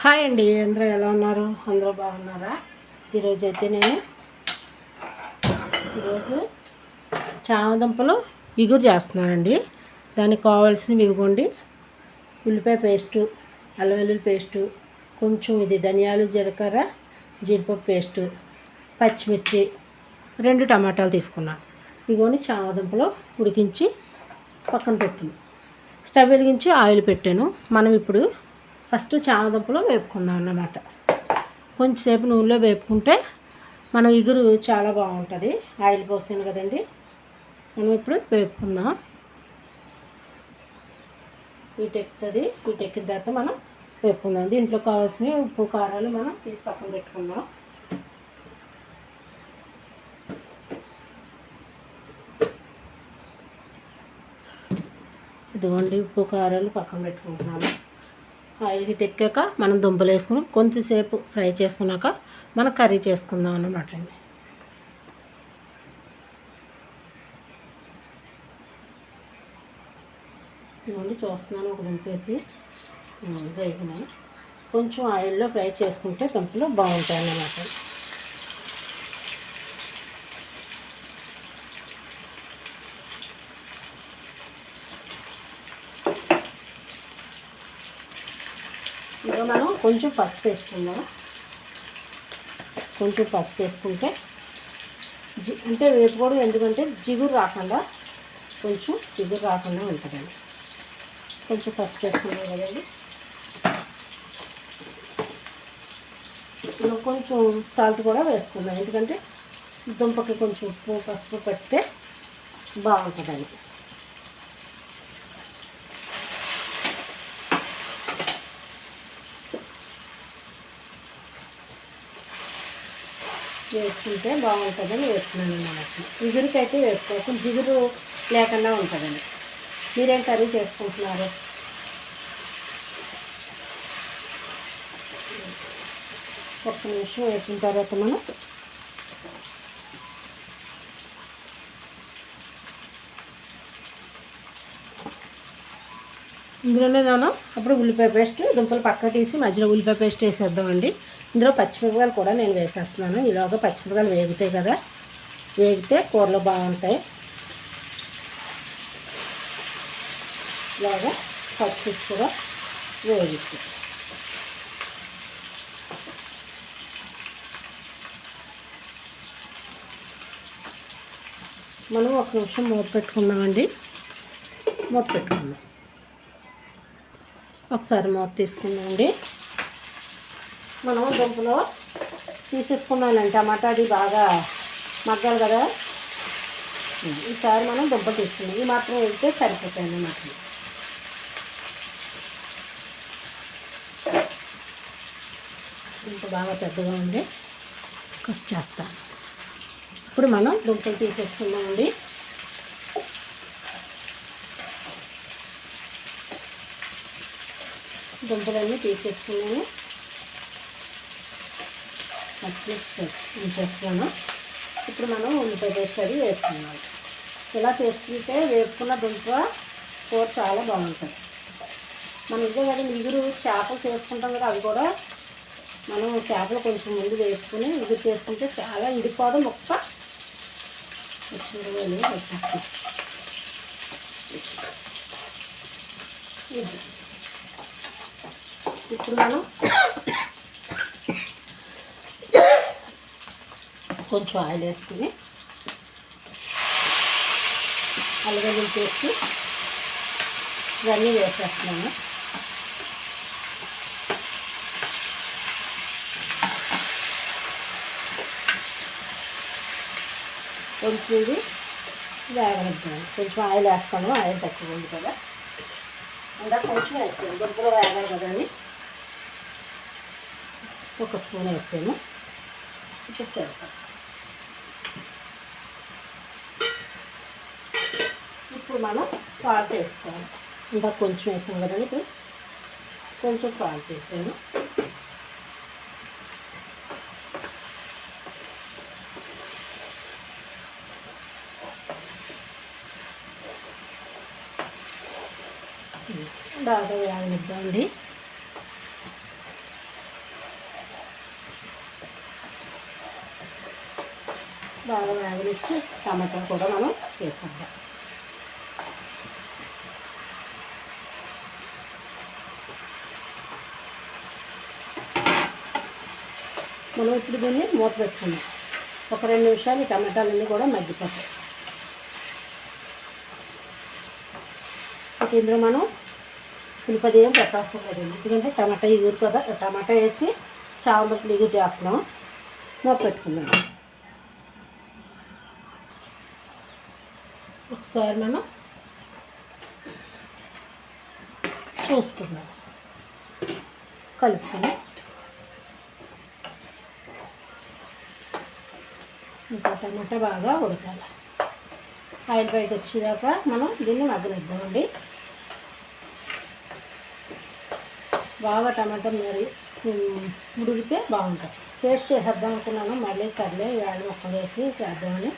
Hi అండి, అందరూ ఎలా ఉన్నారు? అందరూ బాగున్నారా? ఈరోజైతే నేను చామదుంపలు ఇగురు చేస్తున్నానండి. దానికి కావాల్సినవి ఇవ్వండి: ఉల్లిపాయ పేస్టు, అల్లం వెల్లుల్లి పేస్టు, కొంచెం ఇది ధనియాలు జీలకర్ర జీడిపప్పు పేస్టు, పచ్చిమిర్చి, 2 టమాటాలు తీసుకున్నాను. ఇవన్నీ చామదుంపలు ఉడికించి పక్కన పెట్టాను. స్టవ్ వెలిగించి ఆయిల్ పెట్టాను. మనం ఇప్పుడు ఫస్ట్ చామదుంపలు వేపుకుందాం అన్నమాట. కొంచెంసేపు నూనెలో వేపుకుంటే మన ఇగురు చాలా బాగుంటుంది. ఆయిల్ పోసాను కదండి, మనం ఇప్పుడు వేపుకుందాం. వీటెక్కుతుంది. వీటెక్కిన తర్వాత మనం వేపుకుందాం. దీంట్లో కావాల్సిన ఉప్పు కారాలు మనం తీసి పక్కన పెట్టుకుందాం. ఇదిగోండి, ఉప్పు కారాలు పక్కన పెట్టుకుంటున్నాము. ఆయిల్ హీట్ ఎక్కాక మనం దుంపలు వేసుకుని కొంతసేపు ఫ్రై చేసుకున్నాక మనం కర్రీ చేసుకుందాం అన్నమాట అండి. ఇదిగోండి, చూస్తున్నాను ఒక దుంప వేసి వేగినాయి. కొంచెం ఆయిల్లో ఫ్రై చేసుకుంటే దుంపలు బాగుంటాయి అన్నమాట. ఇంకా మనం కొంచెం పసుపు వేసుకుందాం. కొంచెం పసుపు వేసుకుంటే అంటే వేపుకోవడం, ఎందుకంటే జిగురు రాకుండా ఉంటుందండి. కొంచెం పసుపు వేసుకున్నాం కదండి. కొంచెం సాల్ట్ కూడా వేసుకుందాం, ఎందుకంటే దుంపకి కొంచెం ఉప్పు పసుపు పెడితే బాగుంటుందండి. వేసుకుంటే బాగుంటుందని వేస్తున్నాను అన్నమాట. ఇగురికైతే వేసుకోవచ్చు, జిగురు లేకుండా ఉంటుందండి. మీరేం కర్రీ చేసుకుంటున్నారు? ఒక్క నిమిషం వేసిన తర్వాత మనం ఇందులోనే మనం అప్పుడు ఉల్లిపాయ పేస్ట్, దుంపలు పక్క తీసి మధ్యలో ఉల్లిపాయ పేస్ట్ వేసేద్దామండి. ఇందులో పచ్చిమిరపకాయలు కూడా నేను వేసేస్తున్నాను. ఇలాగ పచ్చిమిరపకాయలు వేగుతాయి కదా, వేగితే కూరలు బాగుంటాయి. ఇలాగా పచ్చిమిర్చి కూడా వేగుతాయి. మనం ఒక నిమిషం మూత పెట్టుకుందామండి. మూత పెట్టుకుందాం. ఒకసారి మూత తీసుకుందామండి. మనం దుంపలో తీసేసుకున్నానండి. టమాటా అది బాగా మగ్గాలి కదా. ఈసారి మనం దుంప తీసుకున్నాం. ఈ మాత్రం వేస్తే సరిపోతాయి అన్నమాట. దుంప బాగా పెద్దగా ఉంది, కట్ చేస్తాను. ఇప్పుడు మనం దుంపలు తీసేసుకున్నామండి. దుంపలన్నీ తీసేసుకున్నాను. ఉంచేస్తున్నాను. ఇప్పుడు మనం ఉల్లిపాయ పేస్ట్ అది వేసుకున్నాము. ఇలా చేసుకుంటే వేసుకున్న దుంప కూర చాలా బాగుంటుంది. మనం ఇదే కదా ఇగురు చేపలు చేసుకుంటాం కదా, అవి కూడా మనం చేపలు కొంచెం ముందు వేసుకుని ఇగురు చేసుకుంటే చాలా ఇడిపోవడం మొక్క వచ్చేస్తాం. ఇప్పుడు మనం కొంచెం ఆయిల్ వేసుకుని అల్లం వెల్లుల్లి పేస్ట్ ఇవన్నీ వేసేస్తున్నాను. కొంచెం ఇది వేగనిద్దాము. కొంచెం ఆయిల్ వేస్తాను, ఆయిల్ తక్కువ ఉంది కదా, ఇంకా కొంచెం వేసాను. దుంపలు వేగాలి కదా అని ఒక స్పూన్ వేసాను. ఇప్పుడు సరిపోతుంది. ఇప్పుడు మనం సాల్ట్ వేసుకోవాలి. ఇంకా కొంచెం వేసాం కదండి, ఇప్పుడు కొంచెం సాల్ట్ వేసాను. బాగా వేగనిద్దామండి. బాగా వేగనిచ్చి టమాటాలు కూడా మనం వేసేద్దాం. మనం ఇప్పుడు దీన్ని మూత పెట్టుకున్నాం. ఒక 2 నిమిషాలు ఈ టమాటాలన్నీ కూడా మగ్గిపోతాయి. ఇందులో మనం పులిపది ఏం పెట్టవసరం లేదండి, ఎందుకంటే టమాటా ఎగురు కదా. టమాటా వేసి చామదుంపలు ఎగురు చేస్తున్నాం. మూత పెట్టుకుందాం. ఒకసారి మనం చూసుకుందాం, కలుపుకొని ఇంకా టమాటా బాగా ఉడకాలి. ఆయిల్ పైకి వచ్చేదాకా మనం దీన్ని మగ్గనిద్దామండి. బాగా టమాటా మరి ఉడికితే బాగుంటుంది. పేస్ట్ చేసేద్దాం అనుకున్నాను, మళ్ళీ సర్లే వేడి మొక్కలు వేసి చేద్దామని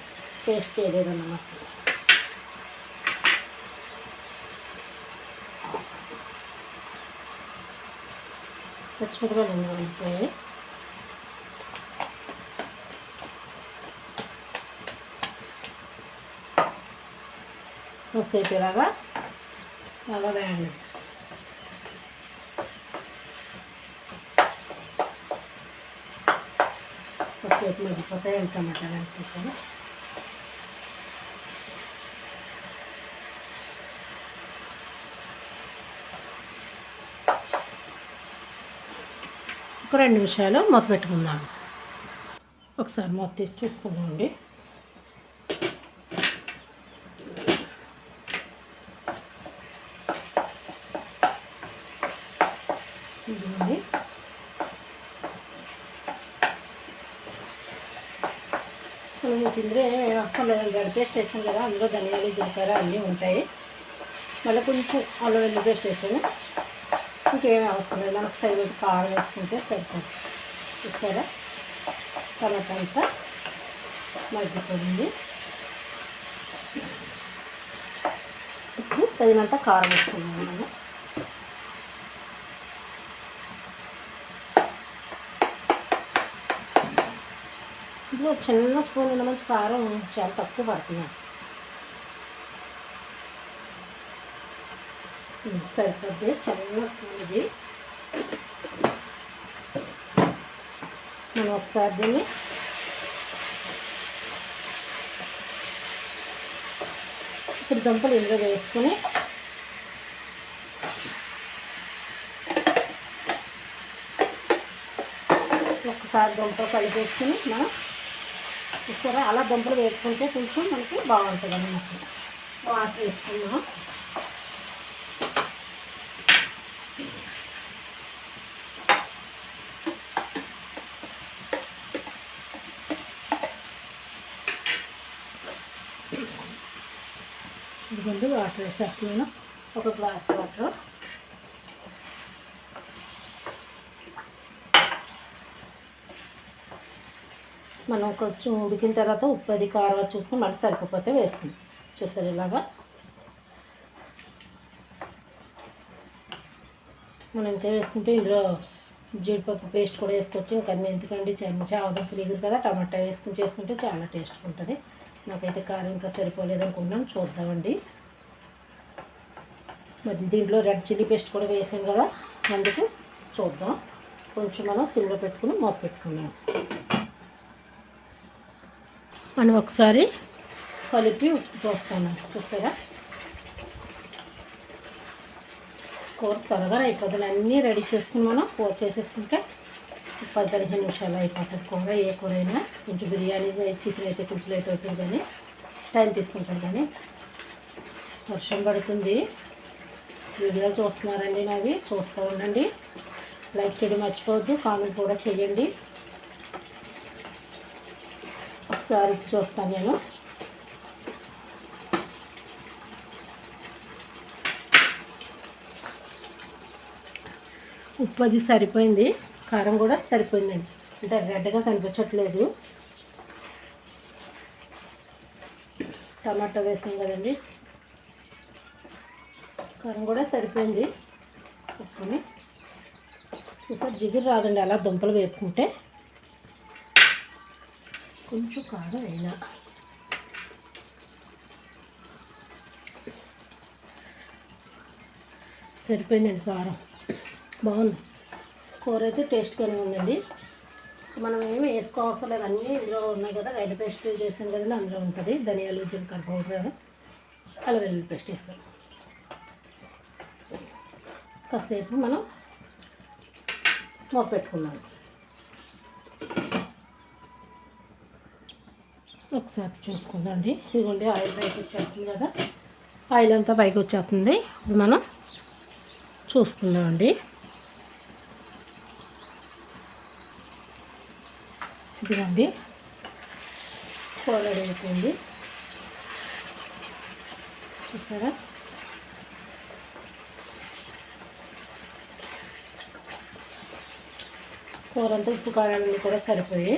పేస్ట్ చేయలేదన్నమాట. పచ్చిమిరపకాయలు ఎందుకు ఉంటాయి. సేపు ఇలాగా అలా వేయండి. కొద్దిసేపు మగ్గిపోతాయి టమాటాలు వేసేసాను. ఒక 2 నిమిషాలు మూత పెట్టుకుందాం. ఒకసారి మూత తీసి చూసుకుందామండి. ఇదిగోండి, ఇందులో అసలు గడి పేస్ట్ వేసాం కదా, అందులో ధనియాలు జీలకర్ర అన్నీ ఉంటాయి. మళ్ళీ కొంచెం అల్లం వెల్లుల్లి పేస్ట్ వేసాను. ఇంకేమీ అవసరం లేదు, మనకు తగిన కారం వేసుకుంటే సరిపోతుంది. చూసారా, టమాటా అంతా మగ్గిపోయింది. ఇప్పుడు తగినంత కారం వేసుకున్నాను మనం. ఇందులో చిన్న స్పూన్ ఉన్న మంచి కారం చాలా తక్కువ పడుతున్నాను. సరిపోద్ది చిన్న స్పూన్ ఇది. మనం ఒకసారి దీన్ని ఇప్పుడు దుంపలు ఇందులో వేసుకుని ఒకసారి దుంపలు కలిపేసుకుని మనం చూసారా, అలా దుంపలు వేసుకుంటే కొంచెం మనకి బాగుంటుంది అన్నమాట. వాటర్ వేసుకున్నాం. ఇదిగోండి వాటర్ వేసేస్తున్నాను, ఒక గ్లాస్ వాటర్. మనం కొంచెం ఉడికిన తర్వాత ఉప్పు అది కారం చూసుకొని మళ్ళీ సరిపోతే వేస్తుంది. చూసారు ఇలాగా. మనం ఇంకా వేసుకుంటే ఇందులో జీడిపప్పు పేస్ట్ కూడా వేసుకోవచ్చు. ఇంకా ఎందుకండి, చామదుంపలు ఎగురు కదా, టమాటా వేసుకుని చేసుకుంటే చాలా టేస్ట్గా ఉంటుంది. నాకైతే కారం ఇంకా సరిపోలేదు అనుకున్నాను, చూద్దామండి. మరి దీంట్లో రెడ్ చిల్లీ పేస్ట్ కూడా వేసాం కదా, అందుకు చూద్దాం. కొంచెం మనం సిమ్లో పెట్టుకుని మూత పెట్టుకున్నాం. మనం ఒకసారి కలిపి ఉప్పు చూస్తాను. చూసారా, కూర త్వరగా అయిపోతుంది. అన్నీ రెడీ చేసుకుని మనం కూర చేసేసుకుంటే 10-15 నిమిషాలు అయిపోతుంది కూర. ఏ కూర అయినా కొంచెం బిర్యానీ చికెన్ అయితే కొంచెం లేట్ అవుతుంది, కానీ టైం తీసుకుంటాం. కానీ వర్షం పడుతుంది, వీడియోలు చూస్తున్నారండి నావి, చూస్తూ ఉండండి. లైక్ చేయడం మర్చిపోవద్దు, కామెంట్ కూడా చేయండి. ఒకసారి చూస్తాను నేను. ఉప్పు అది సరిపోయింది, కారం కూడా సరిపోయిందండి. అంటే రెడ్గా కనిపించట్లేదు. టమాటా వేసాం కదండి, కారం కూడా సరిపోయింది. ఉప్పుని చూసారు, జిగురు రాదండి అలా దుంపలు వేపుకుంటే. కొంచెం కారం అయినా సరిపోయిందండి. కారం బాగుంది. కూర అయితే టేస్ట్గానే ఉందండి. మనం ఏమి వేసుకోవసరం లేదు, అన్నీ ఇందులో ఉన్నాయి కదా. రెడ్ పేస్ట్ చేసాను కదండి, అందులో ఉంటుంది. ధనియాలు, జీలకర్ర పౌడర్, అల్లం వెల్లుల్లి పేస్ట్ వేస్తాం. కాసేపు మనం మూత పెట్టుకున్నాం. ఒకసారి చూసుకుందండి. ఇదిగోండి ఆయిల్ పైకి వచ్చేస్తుంది కదా, ఆయిల్ అంతా పైకి వచ్చేస్తుంది. ఇప్పుడు మనం చూసుకుందామండి. ఇదిగోండి కూర రెడీ అయిపోయింది, చూసారా. కూర అంతా ఉప్పు కారాలన్నీ కూడా సరిపోయి,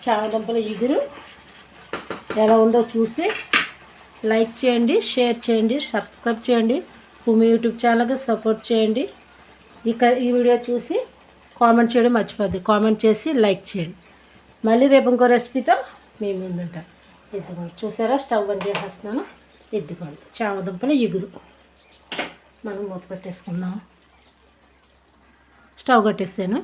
చామదుంపల ఇగురు ఎలా ఉందో చూసి లైక్ చేయండి, షేర్ చేయండి, సబ్స్క్రైబ్ చేయండి. భూమి యూట్యూబ్ ఛానల్కి సపోర్ట్ చేయండి. ఈ వీడియో చూసి కామెంట్ చేయడం మర్చిపోద్ది. కామెంట్ చేసి లైక్ చేయండి. మళ్ళీ రేపు ఇంకో రెసిపీతో మీ ముందుంటాం. ఎద్దుకోండి, చూసారా, స్టవ్ బంద్ చేసేస్తున్నాను. ఎద్దుకోండి చామదుంపల ఇగురు. మనం మూత పెట్టేసుకుందాం. స్టవ్ కట్టేసాను.